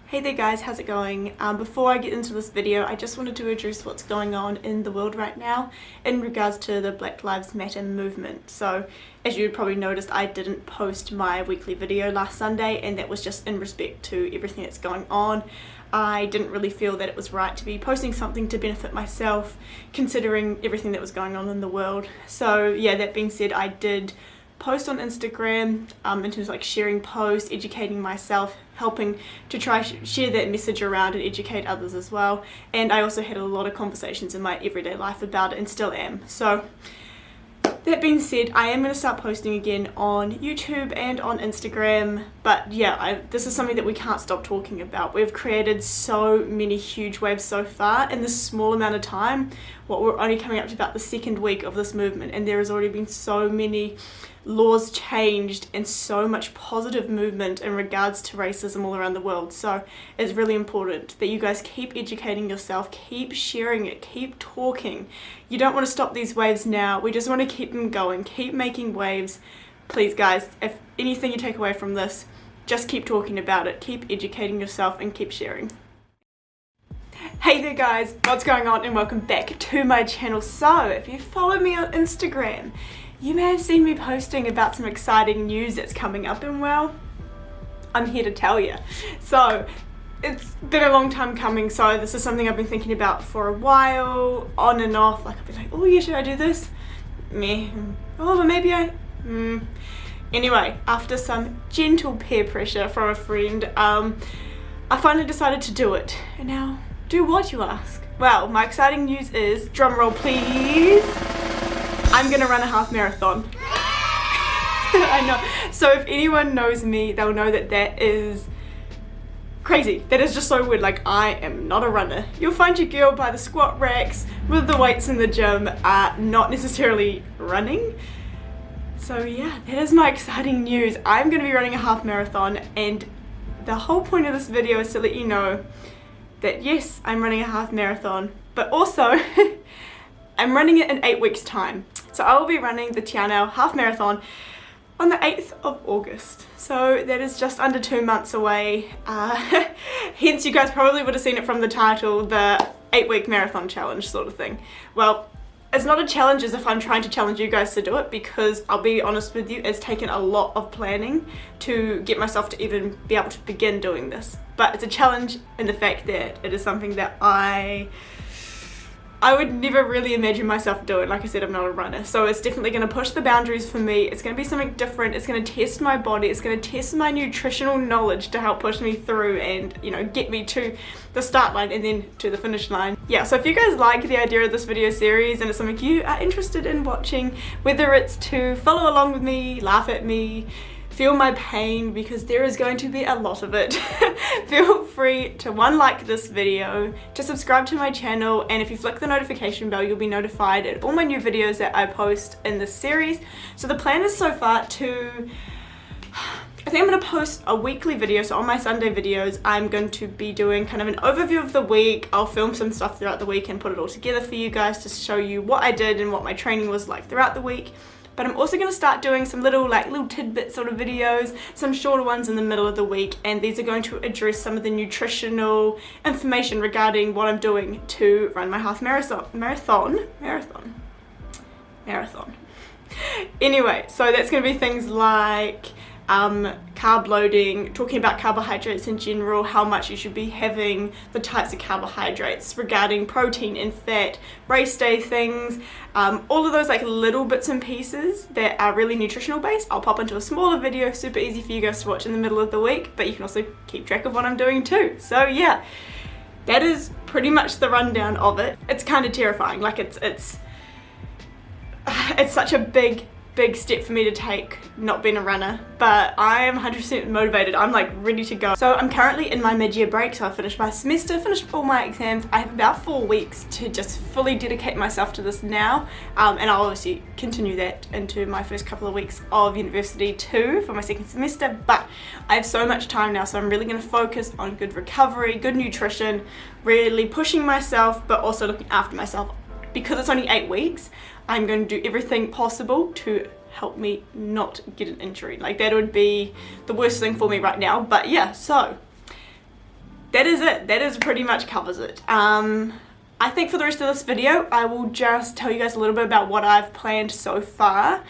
Hey there guys, how's it going? Before I get into this video, I just wanted to address what's going on in the world right now in regards to the Black Lives Matter movement. So, as you probably noticed, I didn't post my weekly video last Sunday, and that was just in respect to everything that's going on. I didn't really feel that it was right to be posting something to benefit myself, considering everything that was going on in the world. So yeah, that being said, I did post on Instagram in terms of like sharing posts, educating myself, helping to try share that message around and educate others as well. And I also had a lot of conversations in my everyday life about it and still am. So that being said, I am going to start posting again on YouTube and on Instagram, but yeah, this is something that we can't stop talking about. We've created so many huge waves so far in this small amount of time. We're only coming up to about the second week of this movement, and there has already been so many laws changed and so much positive movement in regards to racism all around the world. So it's really important that you guys keep educating yourself, keep sharing it, keep talking. You don't want to stop these waves now. We just want to keep them going, keep making waves. Please guys, if anything you take away from this, just keep talking about it, keep educating yourself and keep sharing. Hey there guys, what's going on, and welcome back to my channel. So if you follow me on Instagram, you may have seen me posting about some exciting news that's coming up, and well, I'm here to tell you. So it's been a long time coming, so this is something I've been thinking about for a while, on and off. Like I've been like, oh yeah, should I do this? Meh. Oh, but maybe Anyway, after some gentle peer pressure from a friend, I finally decided to do it. And now, do what, you ask? Well, my exciting news is, drum roll please, I'm gonna run a half marathon. I know. So if anyone knows me, they'll know that that is crazy. That is just so weird. Like, I am not a runner. You'll find your girl by the squat racks with the weights in the gym, not necessarily running. So yeah, that is my exciting news. I'm gonna be running a half marathon, and the whole point of this video is to let you know that yes, I'm running a half marathon, but also I'm running it in 8 weeks time. So I will be running the Te Anau half marathon on the 8th of August. So that is just under 2 months away. Hence you guys probably would have seen it from the title, the 8-week marathon challenge sort of thing. Well, it's not a challenge as if I'm trying to challenge you guys to do it, because I'll be honest with you, it's taken a lot of planning to get myself to even be able to begin doing this. But it's a challenge in the fact that it is something that I would never really imagine myself doing. Like I said, I'm not a runner, so it's definitely going to push the boundaries for me. It's going to be something different. It's going to test my body. It's going to test my nutritional knowledge to help push me through and, you know, get me to the start line and then to the finish line. Yeah, so if you guys like the idea of this video series and it's something you are interested in watching, whether it's to follow along with me, laugh at me, feel my pain, because there is going to be a lot of it, feel free to like this video, to subscribe to my channel, and if you flick the notification bell, you'll be notified of all my new videos that I post in this series. So the plan is so far to, I think I'm going to post a weekly video. So on my Sunday videos, I'm going to be doing kind of an overview of the week. I'll film some stuff throughout the week and put it all together for you guys to show you what I did and what my training was like throughout the week. But I'm also going to start doing some little tidbit sort of videos, some shorter ones in the middle of the week, and these are going to address some of the nutritional information regarding what I'm doing to run my half marathon. Anyway, so that's going to be things like carb loading, talking about carbohydrates in general, how much you should be having, the types of carbohydrates, regarding protein and fat, race day things, all of those like little bits and pieces that are really nutritional based. I'll pop into a smaller video, super easy for you guys to watch in the middle of the week, but you can also keep track of what I'm doing too. So yeah, that is pretty much the rundown of it. It's kind of terrifying. Like it's such a big step for me to take, not being a runner, but I am 100% motivated. I'm like ready to go. So I'm currently in my mid-year break, so I finished my semester, finished all my exams. I have about 4 weeks to just fully dedicate myself to this now, and I'll obviously continue that into my first couple of weeks of university too for my second semester, but I have so much time now, so I'm really going to focus on good recovery, good nutrition, really pushing myself, but also looking after myself. Because it's only 8 weeks, I'm going to do everything possible to help me not get an injury. Like, that would be the worst thing for me right now. But yeah, so that is it. That is pretty much covers it. I think for the rest of this video, I will just tell you guys a little bit about what I've planned so far.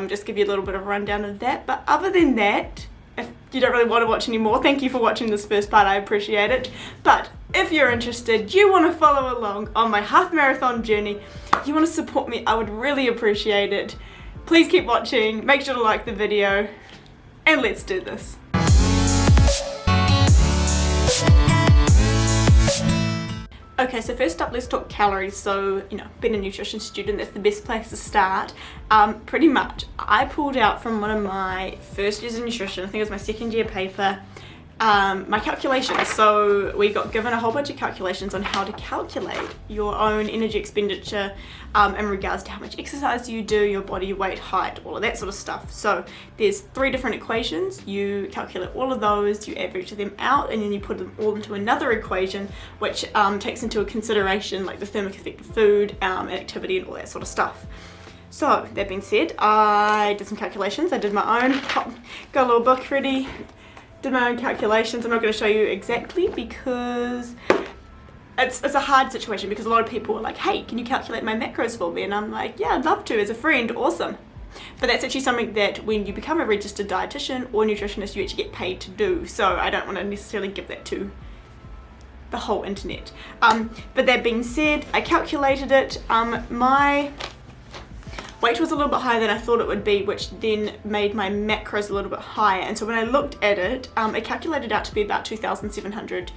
Just give you a little bit of a rundown of that. But other than that, if you don't really want to watch any more, thank you for watching this first part, I appreciate it. But if you're interested, you want to follow along on my half marathon journey, you want to support me, I would really appreciate it. Please keep watching, make sure to like the video, and let's do this. Okay, so first up, let's talk calories. So, you know, being a nutrition student, that's the best place to start. Pretty much, I pulled out from one of my first years in nutrition, I think it was my second year paper, my calculations. So we got given a whole bunch of calculations on how to calculate your own energy expenditure in regards to how much exercise you do, your body weight, height, all of that sort of stuff. So there's 3 different equations. You calculate all of those, you average them out, and then you put them all into another equation which takes into consideration like the thermic effect of food, activity, and all that sort of stuff. So that being said, I did some calculations. I did my own, got a little book ready, did my own calculations. I'm not going to show you exactly because it's a hard situation, because a lot of people are like, hey, can you calculate my macros for me? And I'm like, yeah, I'd love to, as a friend, awesome. But that's actually something that when you become a registered dietitian or nutritionist, you actually get paid to do. So I don't want to necessarily give that to the whole internet. But that being said, I calculated it. My weight was a little bit higher than I thought it would be, which then made my macros a little bit higher. And so when I looked at it, it calculated out to be about 2,700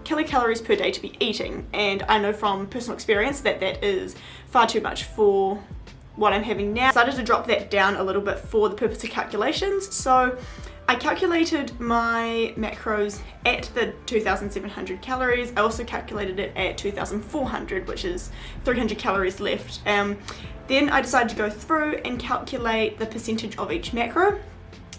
kilocalories per day to be eating. And I know from personal experience that that is far too much for what I'm having now. I decided to drop that down a little bit for the purpose of calculations. So I calculated my macros at the 2,700 calories. I also calculated it at 2,400, which is 300 calories left. Then I decided to go through and calculate the percentage of each macro.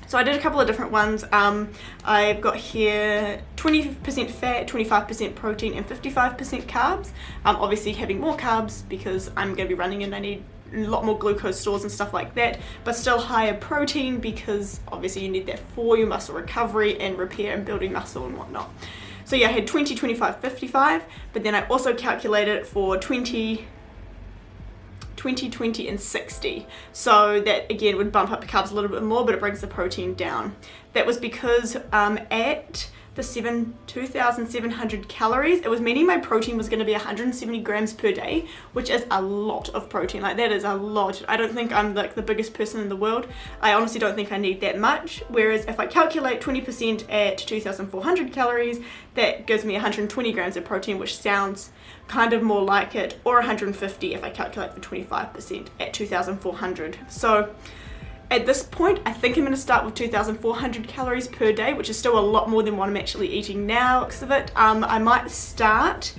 So I did a couple of different ones. I've got here 20% fat, 25% protein, and 55% carbs. Obviously having more carbs because I'm going to be running and I need a lot more glucose stores and stuff like that, but still higher protein because obviously you need that for your muscle recovery and repair and building muscle and whatnot. So yeah, I had 20, 25, 55, but then I also calculated it for 20, 20, and 60. So that again would bump up the carbs a little bit more, but it brings the protein down. That was because at the 2,700 calories, it was meaning my protein was going to be 170 grams per day, which is a lot of protein. Like, that is a lot. I don't think I'm like the biggest person in the world. I honestly don't think I need that much. Whereas if I calculate 20% at 2,400 calories, that gives me 120 grams of protein, which sounds kind of more like it, or 150 if I calculate the 25% at 2,400. So at this point, I think I'm going to start with 2,400 calories per day, which is still a lot more than what I'm actually eating now. Looks of it. I might start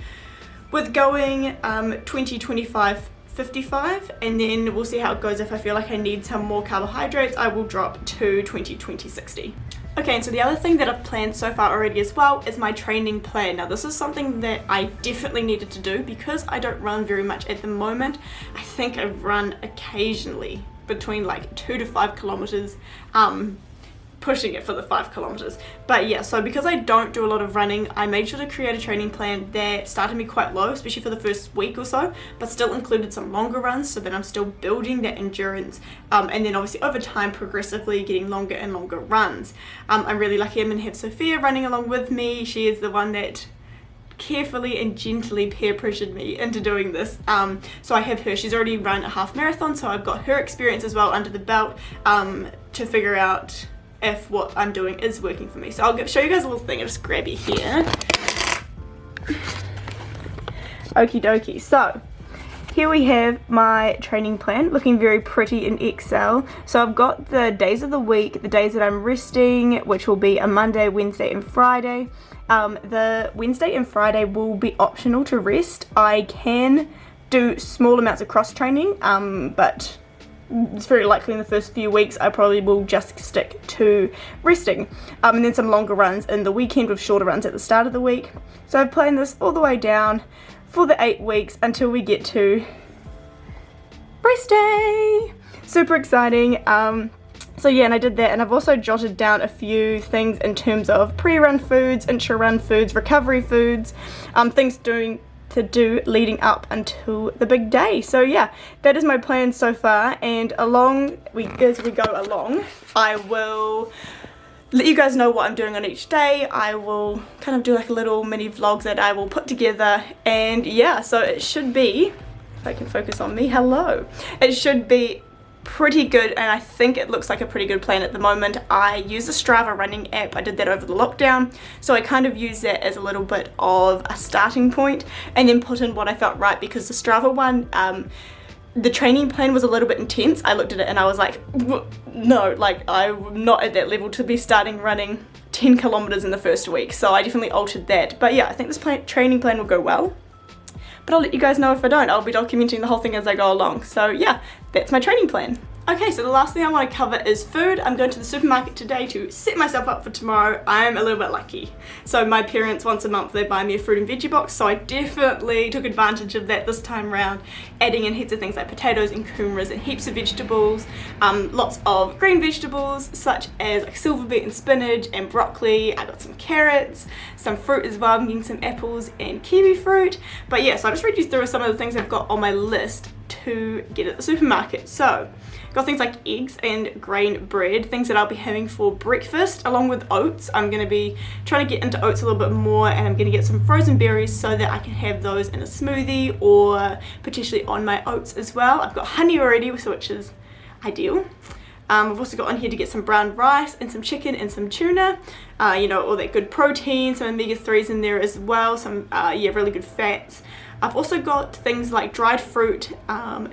with going 20, 25, 55, and then we'll see how it goes. If I feel like I need some more carbohydrates, I will drop to 20, 20, 60. Okay, and so the other thing that I've planned so far already as well is my training plan. Now this is something that I definitely needed to do because I don't run very much at the moment. I think I run occasionally between like 2 to 5 kilometers, pushing it for the 5 kilometers. But yeah, so because I don't do a lot of running, I made sure to create a training plan that started me quite low, especially for the first week or so, but still included some longer runs so that I'm still building that endurance, and then obviously over time progressively getting longer and longer runs. I'm really lucky I'm going to have Sophia running along with me. She is the one that carefully and gently peer pressured me into doing this. So I have her, she's already run a half marathon, so I've got her experience as well under the belt to figure out if what I'm doing is working for me. So I'll show you guys a little thing. I'll just grab it here. Okie dokie. So here we have my training plan, looking very pretty in Excel. So I've got the days of the week, the days that I'm resting, which will be a Monday, Wednesday, and Friday. The Wednesday and Friday will be optional to rest. I can do small amounts of cross training, but it's very likely in the first few weeks I probably will just stick to resting, and then some longer runs in the weekend with shorter runs at the start of the week. So I've planned this all the way down for the 8 weeks until we get to rest day. Super exciting. So So yeah, and I did that, and I've also jotted down a few things in terms of pre-run foods, intra-run foods, recovery foods, things to do leading up until the big day. So yeah, that is my plan so far, and as we go along, I will let you guys know what I'm doing on each day. I will kind of do like a little mini vlog that I will put together, and yeah, so it should be, if I can focus on me, hello, it should be pretty good, and I think it looks like a pretty good plan at the moment. I use the Strava running app. I did that over the lockdown, so I kind of use that as a little bit of a starting point, and then put in what I felt right, because the Strava one, the training plan was a little bit intense. I looked at it and I was like, no, like I'm not at that level to be starting running 10 kilometers in the first week, so I definitely altered that. But yeah, I think this training plan will go well, but I'll let you guys know if I don't. I'll be documenting the whole thing as I go along. So yeah, that's my training plan. Okay, so the last thing I want to cover is food. I'm going to the supermarket today to set myself up for tomorrow. I'm a little bit lucky. So my parents, once a month, they buy me a fruit and veggie box, so I definitely took advantage of that this time around, adding in heaps of things like potatoes and kumaras and heaps of vegetables, lots of green vegetables such as like silver beet and spinach and broccoli. I got some carrots, some fruit as well. I'm getting some apples and kiwi fruit. But yeah, so I'll just read you through some of the things I've got on my list to get at the supermarket. So got things like eggs and grain bread, things that I'll be having for breakfast, along with oats. I'm going to be trying to get into oats a little bit more, and I'm going to get some frozen berries so that I can have those in a smoothie or potentially on my oats as well. I've got honey already, which is ideal. I've also got on here to get some brown rice and some chicken and some tuna, you know, all that good protein, some omega-3s in there as well, some yeah, really good fats. I've also got things like dried fruit,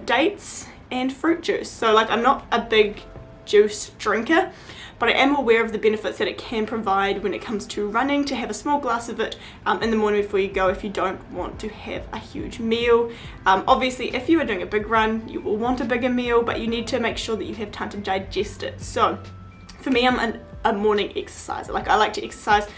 dates and fruit juice. So like, I'm not a big juice drinker, but I am aware of the benefits that it can provide when it comes to running, to have a small glass of it in the morning before you go if you don't want to have a huge meal. Obviously if you are doing a big run, you will want a bigger meal, but you need to make sure that you have time to digest it. So for me, I'm a morning exerciser. Like, I like to exercise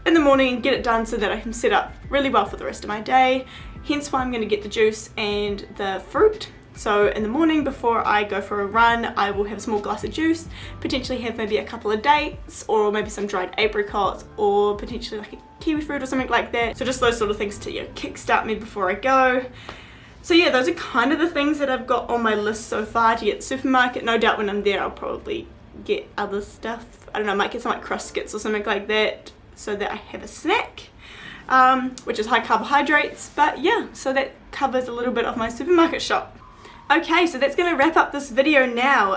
in the morning and get it done so that I can set up really well for the rest of my day. Hence why I'm going to get the juice and the fruit. So in the morning before I go for a run, I will have a small glass of juice, potentially have maybe a couple of dates or maybe some dried apricots or potentially like a kiwi fruit or something like that. So just those sort of things to, you know, kickstart me before I go. So yeah, those are kind of the things that I've got on my list so far to get to the supermarket. No doubt when I'm there I'll probably get other stuff. I don't know, I might get some like Cruskits or something like that so that I have a snack, which is high carbohydrates. But yeah, so that covers a little bit of my supermarket shop. Okay, so that's going to wrap up this video now.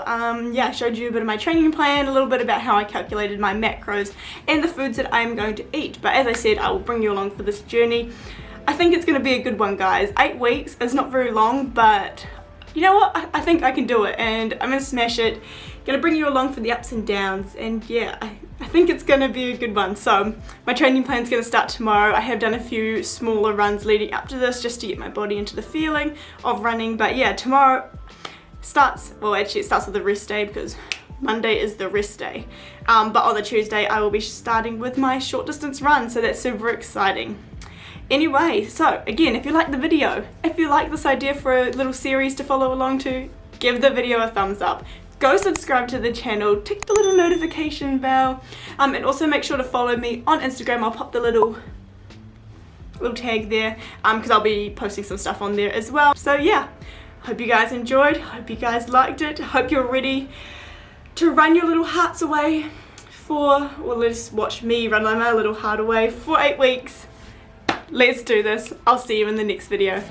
Yeah, I showed you a bit of my training plan, a little bit about how I calculated my macros and the foods that I am going to eat. But as I said, I will bring you along for this journey. I think it's going to be a good one, guys. 8 weeks is not very long, but you know what? I think I can do it, and I'm going to smash it. Going to bring you along for the ups and downs, and yeah, I think it's going to be a good one. So my training plan is going to start tomorrow. I have done a few smaller runs leading up to this just to get my body into the feeling of running. But yeah, tomorrow starts, well actually it starts with the rest day because Monday is the rest day. But on the Tuesday I will be starting with my short distance run, so that's super exciting. Anyway, so again, if you like the video, if you like this idea for a little series to follow along to, give the video a thumbs up. Go subscribe to the channel, tick the little notification bell, and also make sure to follow me on Instagram. I'll pop the little tag there because I'll be posting some stuff on there as well. So yeah, hope you guys enjoyed, hope you guys liked it, hope you're ready to run your little hearts away for, well, let's watch me run my little heart away for 8 weeks. Let's do this. I'll see you in the next video.